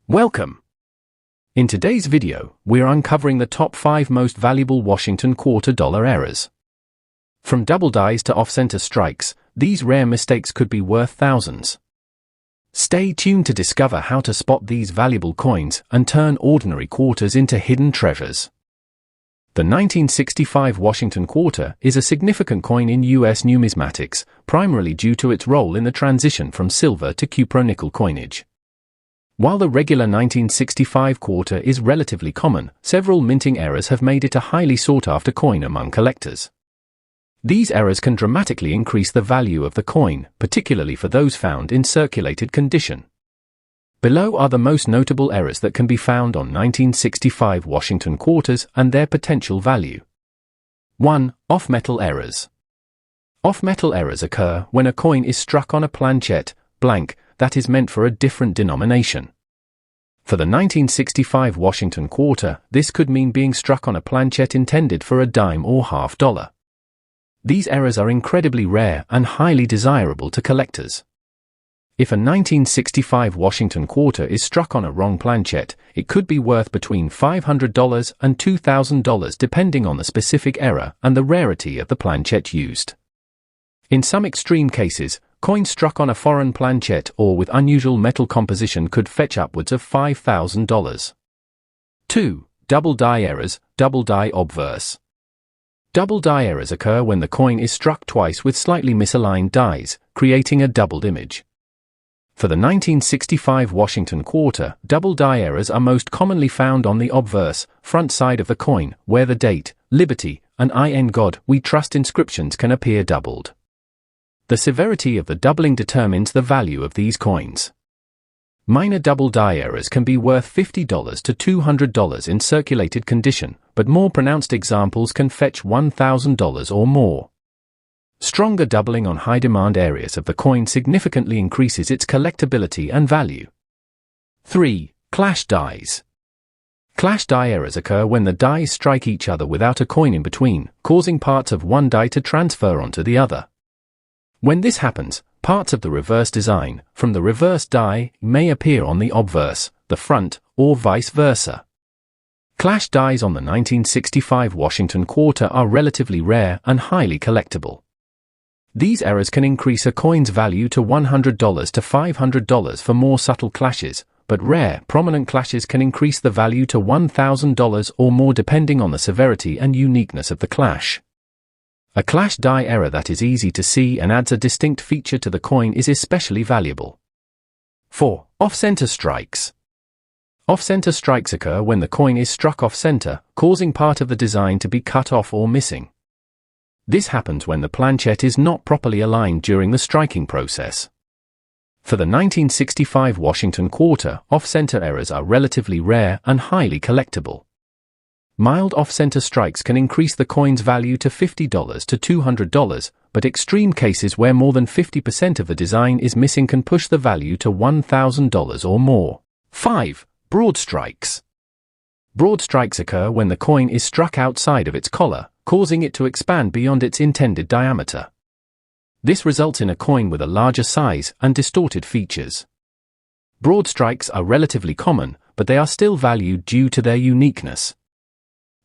Welcome! In today's video, we're uncovering the top 5 most valuable Washington quarter dollar errors. From double dies to off-center strikes, these rare mistakes could be worth thousands. Stay tuned to discover how to spot these valuable coins and turn ordinary quarters into hidden treasures. The 1965 Washington quarter is a significant coin in U.S. numismatics, primarily due to its role in the transition from silver to cupronickel coinage. While the regular 1965 quarter is relatively common, several minting errors have made it a highly sought-after coin among collectors. These errors can dramatically increase the value of the coin, particularly for those found in circulated condition. Below are the most notable errors that can be found on 1965 Washington quarters and their potential value. 1. Off-metal errors. Off-metal errors occur when a coin is struck on a planchet, blank, that is meant for a different denomination. For the 1965 Washington quarter, this could mean being struck on a planchet intended for a dime or half dollar. These errors are incredibly rare and highly desirable to collectors. If a 1965 Washington quarter is struck on a wrong planchet, it could be worth between $500 and $2,000 depending on the specific error and the rarity of the planchet used. In some extreme cases, coins struck on a foreign planchet or with unusual metal composition could fetch upwards of $5,000. 2. Double die errors, double die obverse. Double die errors occur when the coin is struck twice with slightly misaligned dies, creating a doubled image. For the 1965 Washington quarter, double die errors are most commonly found on the obverse, front side of the coin, where the date, Liberty, and In God We Trust inscriptions can appear doubled. The severity of the doubling determines the value of these coins. Minor double die errors can be worth $50 to $200 in circulated condition, but more pronounced examples can fetch $1,000 or more. Stronger doubling on high-demand areas of the coin significantly increases its collectability and value. 3. Clash dies. Clash die errors occur when the dies strike each other without a coin in between, causing parts of one die to transfer onto the other. When this happens, parts of the reverse design, from the reverse die, may appear on the obverse, the front, or vice versa. Clash dies on the 1965 Washington quarter are relatively rare and highly collectible. These errors can increase a coin's value to $100 to $500 for more subtle clashes, but rare, prominent clashes can increase the value to $1,000 or more depending on the severity and uniqueness of the clash. A clash die error that is easy to see and adds a distinct feature to the coin is especially valuable. 4. Off-center strikes. Off-center strikes occur when the coin is struck off-center, causing part of the design to be cut off or missing. This happens when the planchet is not properly aligned during the striking process. For the 1965 Washington quarter, off-center errors are relatively rare and highly collectible. Mild off-center strikes can increase the coin's value to $50 to $200, but extreme cases where more than 50% of the design is missing can push the value to $1,000 or more. 5. Broad strikes. Broad strikes occur when the coin is struck outside of its collar, causing it to expand beyond its intended diameter. This results in a coin with a larger size and distorted features. Broad strikes are relatively common, but they are still valued due to their uniqueness.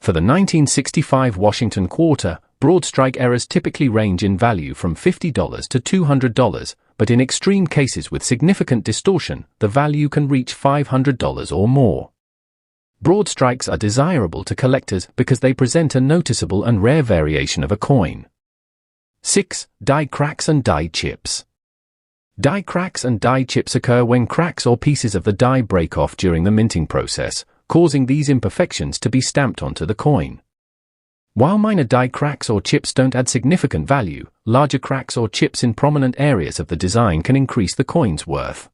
For the 1965 Washington quarter, broad strike errors typically range in value from $50 to $200, but in extreme cases with significant distortion, the value can reach $500 or more. Broad strikes are desirable to collectors because they present a noticeable and rare variation of a coin. 6. Die cracks and die chips. Die cracks and die chips occur when cracks or pieces of the die break off during the minting process, causing these imperfections to be stamped onto the coin. While minor die cracks or chips don't add significant value, larger cracks or chips in prominent areas of the design can increase the coin's worth.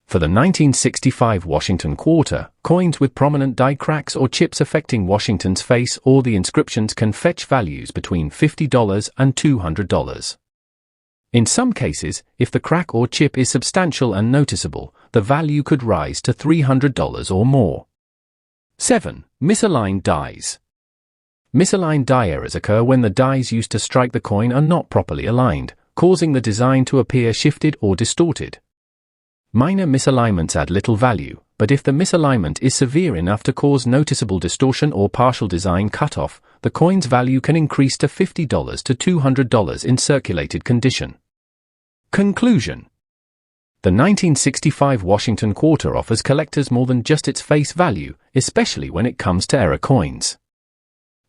For the 1965 Washington quarter, coins with prominent die cracks or chips affecting Washington's face or the inscriptions can fetch values between $50 and $200. In some cases, if the crack or chip is substantial and noticeable, the value could rise to $300 or more. 7. Misaligned dies. Misaligned die errors occur when the dies used to strike the coin are not properly aligned, causing the design to appear shifted or distorted. Minor misalignments add little value, but if the misalignment is severe enough to cause noticeable distortion or partial design cutoff, the coin's value can increase to $50 to $200 in circulated condition. Conclusion: the 1965 Washington Quarter offers collectors more than just its face value, especially when it comes to error coins.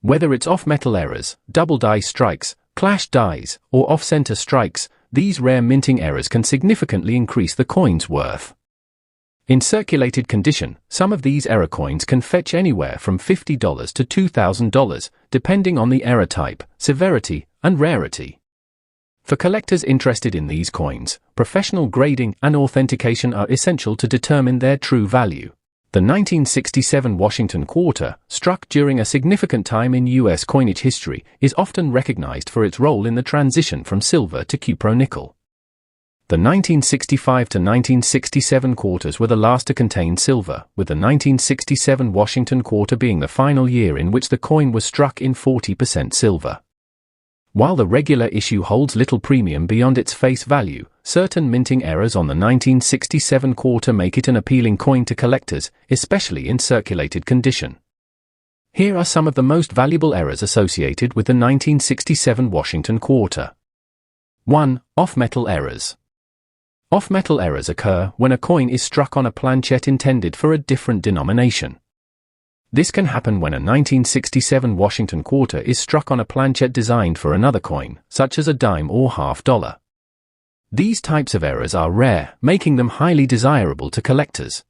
Whether it's off-metal errors, double die strikes, clash dies, or off-center strikes, these rare minting errors can significantly increase the coin's worth. In circulated condition, some of these error coins can fetch anywhere from $50 to $2,000, depending on the error type, severity, and rarity. For collectors interested in these coins, professional grading and authentication are essential to determine their true value. The 1967 Washington Quarter, struck during a significant time in U.S. coinage history, is often recognized for its role in the transition from silver to cupronickel. The 1965 to 1967 quarters were the last to contain silver, with the 1967 Washington Quarter being the final year in which the coin was struck in 40% silver. While the regular issue holds little premium beyond its face value, certain minting errors on the 1967 quarter make it an appealing coin to collectors, especially in circulated condition. Here are some of the most valuable errors associated with the 1967 Washington Quarter. 1. Off-metal errors. Off-metal errors occur when a coin is struck on a planchet intended for a different denomination. This can happen when a 1967 Washington Quarter is struck on a planchet designed for another coin, such as a dime or $half. These types of errors are rare, making them highly desirable to collectors.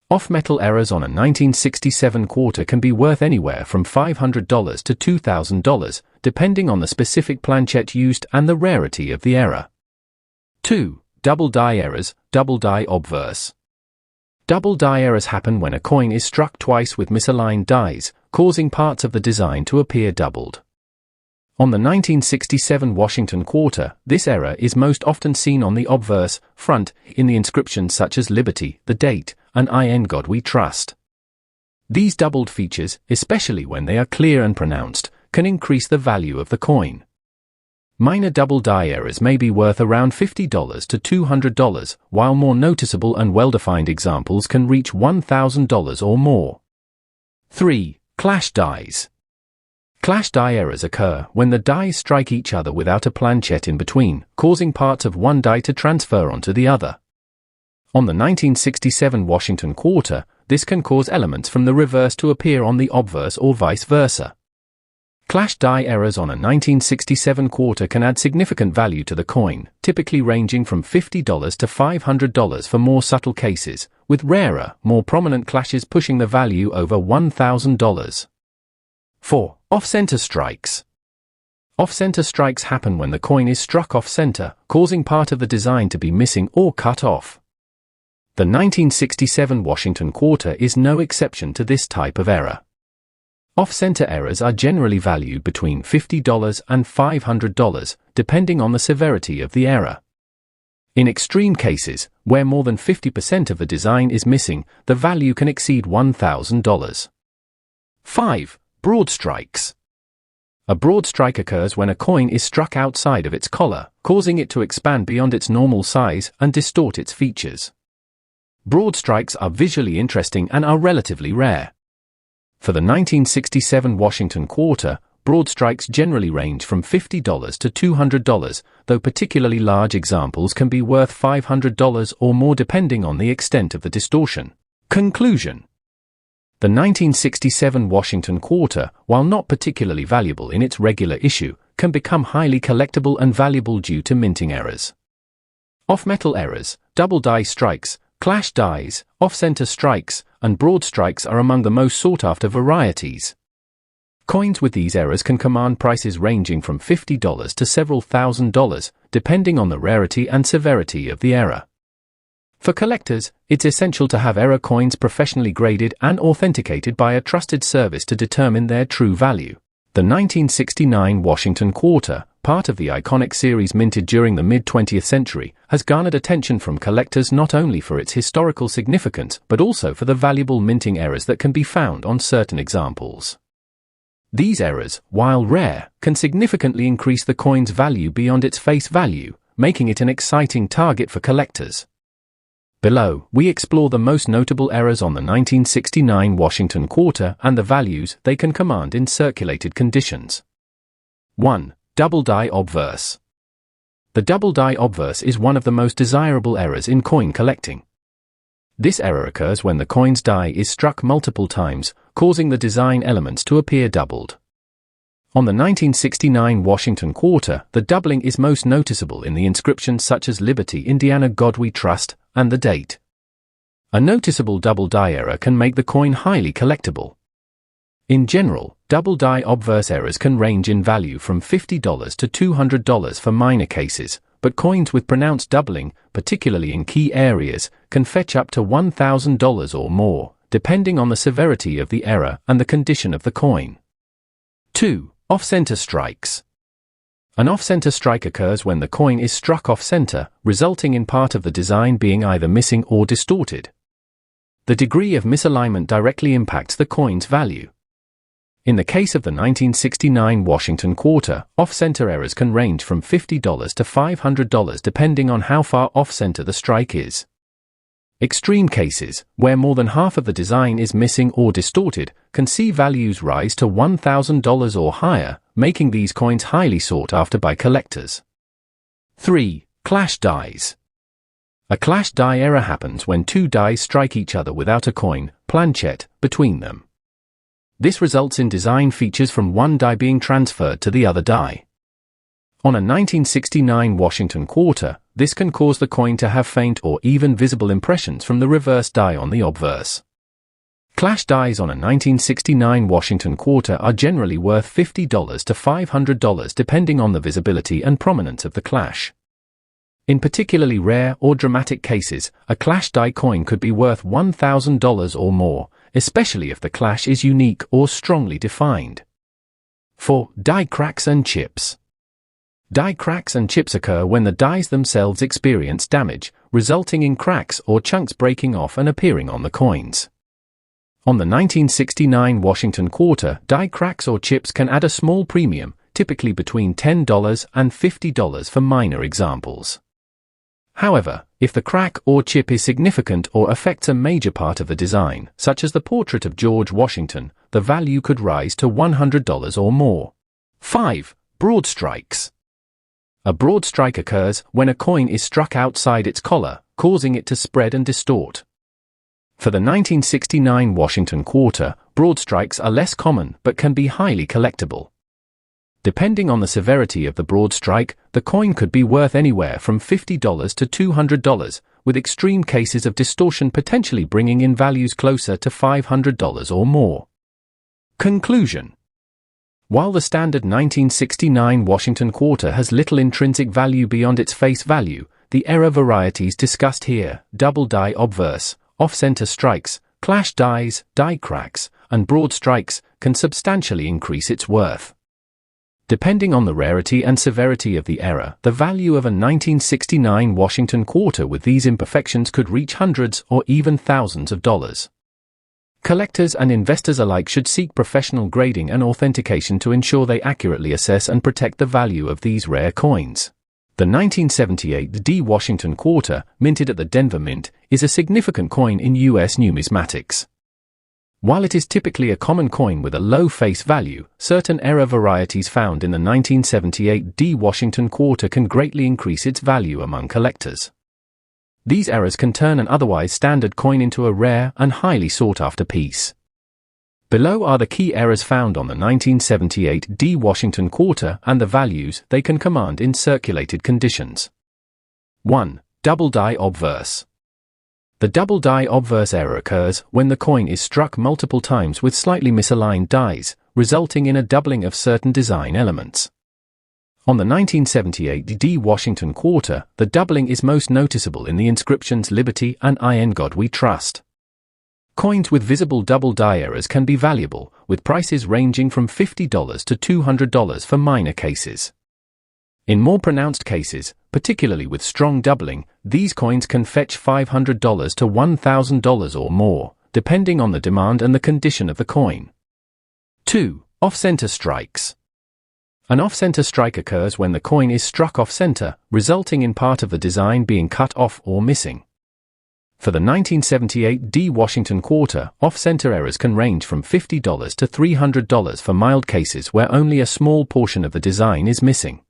Off-metal errors on a 1967 quarter can be worth anywhere from $500 to $2,000, depending on the specific planchet used and the rarity of the error. 2. Double die errors, double die obverse. Double die errors happen when a coin is struck twice with misaligned dies, causing parts of the design to appear doubled. On the 1967 Washington Quarter, this error is most often seen on the obverse front in the inscriptions such as Liberty, the date, and In God We Trust. These doubled features, especially when they are clear and pronounced, can increase the value of the coin. Minor double die errors may be worth around $50 to $200, while more noticeable and well-defined examples can reach $1,000 or more. 3. Clash dies. Clash die errors occur when the dies strike each other without a planchet in between, causing parts of one die to transfer onto the other. On the 1967 Washington Quarter, this can cause elements from the reverse to appear on the obverse or vice versa. Clash die errors on a 1967 quarter can add significant value to the coin, typically ranging from $50 to $500 for more subtle cases, with rarer, more prominent clashes pushing the value over $1,000. 4. Off-center strikes. Off-center strikes happen when the coin is struck off-center, causing part of the design to be missing or cut off. The 1967 Washington Quarter is no exception to this type of error. Off-center errors are generally valued between $50 and $500, depending on the severity of the error. In extreme cases, where more than 50% of the design is missing, the value can exceed $1,000. 5. Broad strikes. A broad strike occurs when a coin is struck outside of its collar, causing it to expand beyond its normal size and distort its features. Broad strikes are visually interesting and are relatively rare. For the 1967 Washington Quarter, broad strikes generally range from $50 to $200, though particularly large examples can be worth $500 or more depending on the extent of the distortion. Conclusion. The 1967 Washington Quarter, while not particularly valuable in its regular issue, can become highly collectible and valuable due to minting errors. Off-metal errors, double die strikes, clash dies, off-center strikes, and broad strikes are among the most sought-after varieties. Coins with these errors can command prices ranging from $50 to several $1,000s, depending on the rarity and severity of the error. For collectors, it's essential to have error coins professionally graded and authenticated by a trusted service to determine their true value. The 1969 Washington Quarter, part of the iconic series minted during the mid-20th century, has garnered attention from collectors not only for its historical significance but also for the valuable minting errors that can be found on certain examples. These errors, while rare, can significantly increase the coin's value beyond its face value, making it an exciting target for collectors. Below, we explore the most notable errors on the 1969 Washington quarter and the values they can command in circulated conditions. 1. Double die obverse. The double die obverse is one of the most desirable errors in coin collecting. This error occurs when the coin's die is struck multiple times, causing the design elements to appear doubled. On the 1969 Washington quarter, the doubling is most noticeable in the inscriptions such as Liberty, Indiana, God We Trust, and the date. A noticeable double die error can make the coin highly collectible. In general, double die obverse errors can range in value from $50 to $200 for minor cases, but coins with pronounced doubling, particularly in key areas, can fetch up to $1,000 or more, depending on the severity of the error and the condition of the coin. 2. Off-center strikes. An off-center strike occurs when the coin is struck off-center, resulting in part of the design being either missing or distorted. The degree of misalignment directly impacts the coin's value. In the case of the 1969 Washington quarter, off-center errors can range from $50 to $500 depending on how far off-center the strike is. Extreme cases, where more than half of the design is missing or distorted, can see values rise to $1,000 or higher, making these coins highly sought after by collectors. 3. Clash dies. A clash die error happens when two dies strike each other without a coin, planchette, between them. This results in design features from one die being transferred to the other die. On a 1969 Washington quarter, this can cause the coin to have faint or even visible impressions from the reverse die on the obverse. Clash dies on a 1969 Washington quarter are generally worth $50 to $500 depending on the visibility and prominence of the clash. In particularly rare or dramatic cases, a clash die coin could be worth $1,000 or more, especially if the clash is unique or strongly defined. 4. Die cracks and chips. Die cracks and chips occur when the dies themselves experience damage, resulting in cracks or chunks breaking off and appearing on the coins. On the 1969 Washington quarter, die cracks or chips can add a small premium, typically between $10 and $50 for minor examples. However, if the crack or chip is significant or affects a major part of the design, such as the portrait of George Washington, the value could rise to $100 or more. 5. Broad strikes. A broad strike occurs when a coin is struck outside its collar, causing it to spread and distort. For the 1969 Washington quarter, broad strikes are less common but can be highly collectible. Depending on the severity of the broad strike, the coin could be worth anywhere from $50 to $200, with extreme cases of distortion potentially bringing in values closer to $500 or more. Conclusion. While the standard 1969 Washington quarter has little intrinsic value beyond its face value, the error varieties discussed here, double die obverse, off-center strikes, clash dies, die cracks, and broad strikes, can substantially increase its worth. Depending on the rarity and severity of the error, the value of a 1969 Washington quarter with these imperfections could reach hundreds or even thousands of dollars. Collectors and investors alike should seek professional grading and authentication to ensure they accurately assess and protect the value of these rare coins. The 1978 D Washington quarter, minted at the Denver Mint, is a significant coin in U.S. numismatics. While it is typically a common coin with a low face value, certain error varieties found in the 1978 D Washington quarter can greatly increase its value among collectors. These errors can turn an otherwise standard coin into a rare and highly sought-after piece. Below are the key errors found on the 1978 D Washington quarter and the values they can command in circulated conditions. 1. Double die obverse. The double die obverse error occurs when the coin is struck multiple times with slightly misaligned dies, resulting in a doubling of certain design elements. On the 1978 D Washington quarter, the doubling is most noticeable in the inscriptions Liberty and In God We Trust. Coins with visible double die errors can be valuable, with prices ranging from $50 to $200 for minor cases. In more pronounced cases, particularly with strong doubling, these coins can fetch $500 to $1,000 or more, depending on the demand and the condition of the coin. 2. Off-center strikes. An off-center strike occurs when the coin is struck off-center, resulting in part of the design being cut off or missing. For the 1978 D Washington quarter, off-center errors can range from $50 to $300 for mild cases where only a small portion of the design is missing.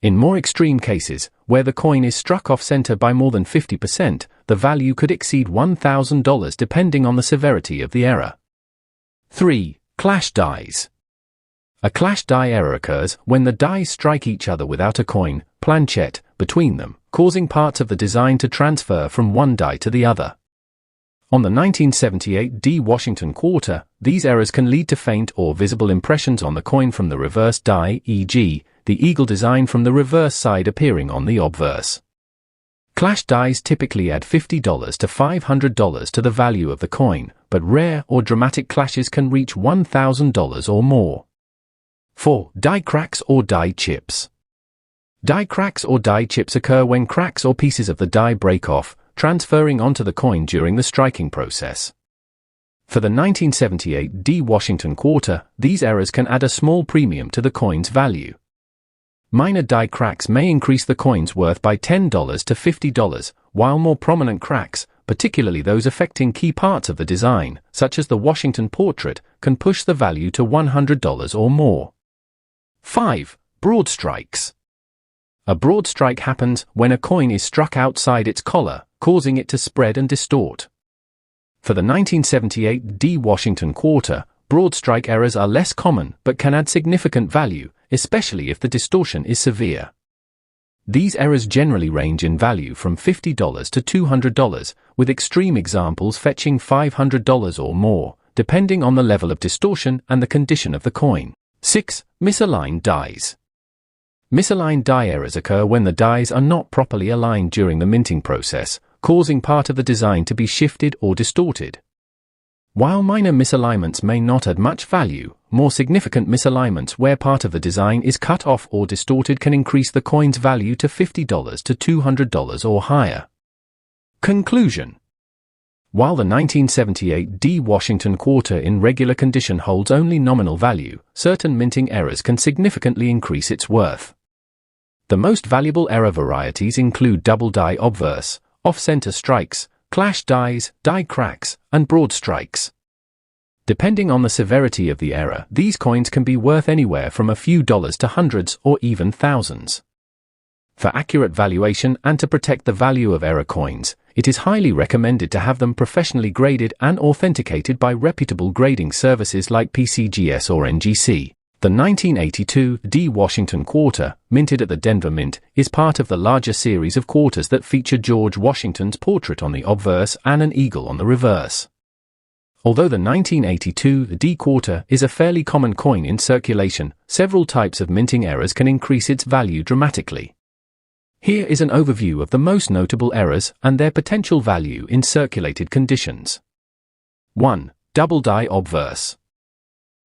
In more extreme cases, where the coin is struck off-center by more than 50%, the value could exceed $1,000 depending on the severity of the error. 3. Clash dies. A clash die error occurs when the dies strike each other without a coin, planchette, between them, causing parts of the design to transfer from one die to the other. On the 1978 D Washington quarter, these errors can lead to faint or visible impressions on the coin from the reverse die, e.g., the eagle design from the reverse side appearing on the obverse. Clash dies typically add $50 to $500 to the value of the coin, but rare or dramatic clashes can reach $1,000 or more. 4. Die cracks or die chips. Die cracks or die chips occur when cracks or pieces of the die break off, transferring onto the coin during the striking process. For the 1978 D Washington quarter, these errors can add a small premium to the coin's value. Minor die cracks may increase the coin's worth by $10 to $50, while more prominent cracks, particularly those affecting key parts of the design, such as the Washington portrait, can push the value to $100 or more. 5. Broad strikes. A broad strike happens when a coin is struck outside its collar, causing it to spread and distort. For the 1978 D Washington quarter, broad strike errors are less common but can add significant value, especially if the distortion is severe. These errors generally range in value from $50 to $200, with extreme examples fetching $500 or more, depending on the level of distortion and the condition of the coin. 6. Misaligned dies. Misaligned die errors occur when the dies are not properly aligned during the minting process, causing part of the design to be shifted or distorted. While minor misalignments may not add much value, more significant misalignments where part of the design is cut off or distorted can increase the coin's value to $50 to $200 or higher. Conclusion. While the 1978 D Washington quarter in regular condition holds only nominal value, certain minting errors can significantly increase its worth. The most valuable error varieties include double die obverse, off-center strikes, clash dies, die cracks, and broad strikes. Depending on the severity of the error, these coins can be worth anywhere from a few dollars to hundreds or even thousands. For accurate valuation and to protect the value of error coins, it is highly recommended to have them professionally graded and authenticated by reputable grading services like PCGS or NGC. The 1982 D Washington quarter, minted at the Denver Mint, is part of the larger series of quarters that feature George Washington's portrait on the obverse and an eagle on the reverse. Although the 1982 D quarter is a fairly common coin in circulation, several types of minting errors can increase its value dramatically. Here is an overview of the most notable errors and their potential value in circulated conditions. 1. Double die obverse.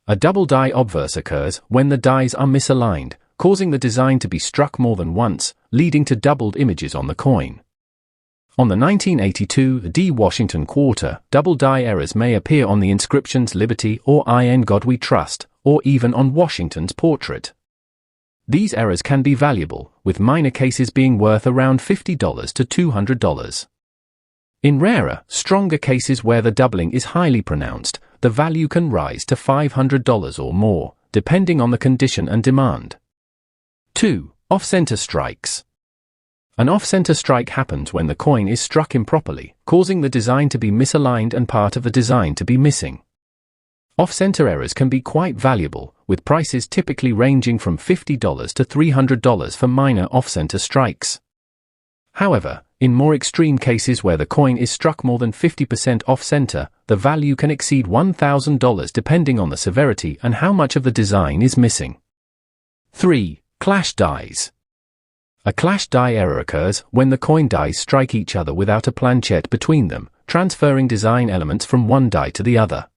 A double die obverse occurs when the dies are misaligned, causing the design to be struck more than once, leading to doubled images on the coin. On the 1982 D Washington quarter, double die errors may appear on the inscriptions Liberty or In God We Trust, or even on Washington's portrait. These errors can be valuable, with minor cases being worth around $50 to $200. In rarer, stronger cases where the doubling is highly pronounced, the value can rise to $500 or more, depending on the condition and demand. 2. Off-center strikes. An off-center strike happens when the coin is struck improperly, causing the design to be misaligned and part of the design to be missing. Off-center errors can be quite valuable, with prices typically ranging from $50 to $300 for minor off-center strikes. However, in more extreme cases where the coin is struck more than 50% off-center, the value can exceed $1,000 depending on the severity and how much of the design is missing. 3. Clash dies. A clash die error occurs when the coin dies strike each other without a planchette between them, transferring design elements from one die to the other.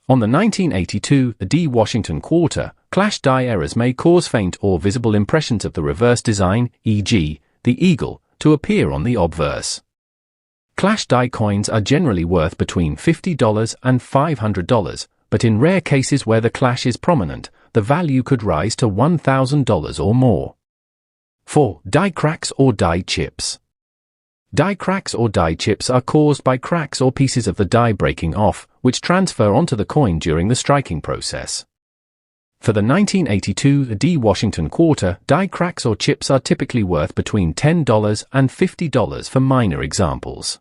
On the 1982 D Washington quarter, clash die errors may cause faint or visible impressions of the reverse design, e.g., the eagle, to appear on the obverse. Clash die coins are generally worth between $50 and $500, but in rare cases where the clash is prominent, the value could rise to $1,000 or more. 4. Die cracks or die chips. Die cracks or die chips are caused by cracks or pieces of the die breaking off, which transfer onto the coin during the striking process. For the 1982 D Washington quarter, die cracks or chips are typically worth between $10 and $50 for minor examples.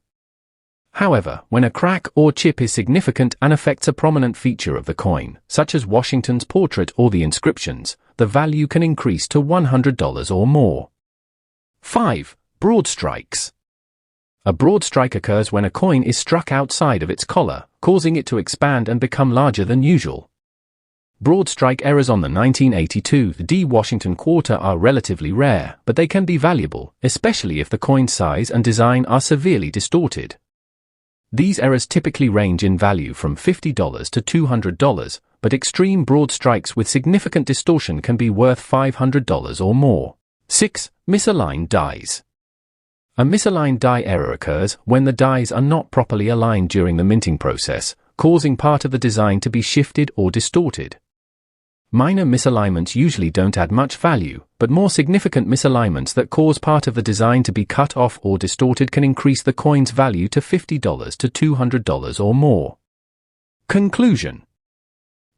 However, when a crack or chip is significant and affects a prominent feature of the coin, such as Washington's portrait or the inscriptions, the value can increase to $100 or more. 5. Broad strikes. A broad strike occurs when a coin is struck outside of its collar, causing it to expand and become larger than usual. Broad strike errors on the 1982 D Washington quarter are relatively rare, but they can be valuable, especially if the coin's size and design are severely distorted. These errors typically range in value from $50 to $200, but extreme broad strikes with significant distortion can be worth $500 or more. 6. Misaligned dies. A misaligned die error occurs when the dies are not properly aligned during the minting process, causing part of the design to be shifted or distorted. Minor misalignments usually don't add much value, but more significant misalignments that cause part of the design to be cut off or distorted can increase the coin's value to $50 to $200 or more. Conclusion.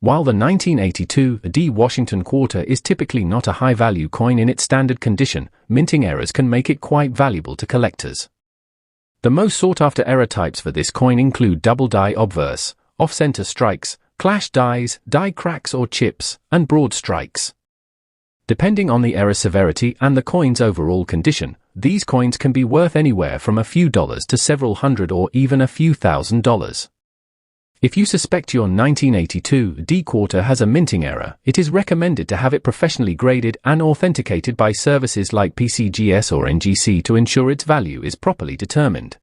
While the 1982 D Washington quarter is typically not a high-value coin in its standard condition, minting errors can make it quite valuable to collectors. The most sought-after error types for this coin include double die obverse, off-center strikes, clash dies, die cracks or chips, and broad strikes. Depending on the error severity and the coin's overall condition, these coins can be worth anywhere from a few dollars to several hundred or even a few $1,000s. If you suspect your 1982 D quarter has a minting error, it is recommended to have it professionally graded and authenticated by services like PCGS or NGC to ensure its value is properly determined.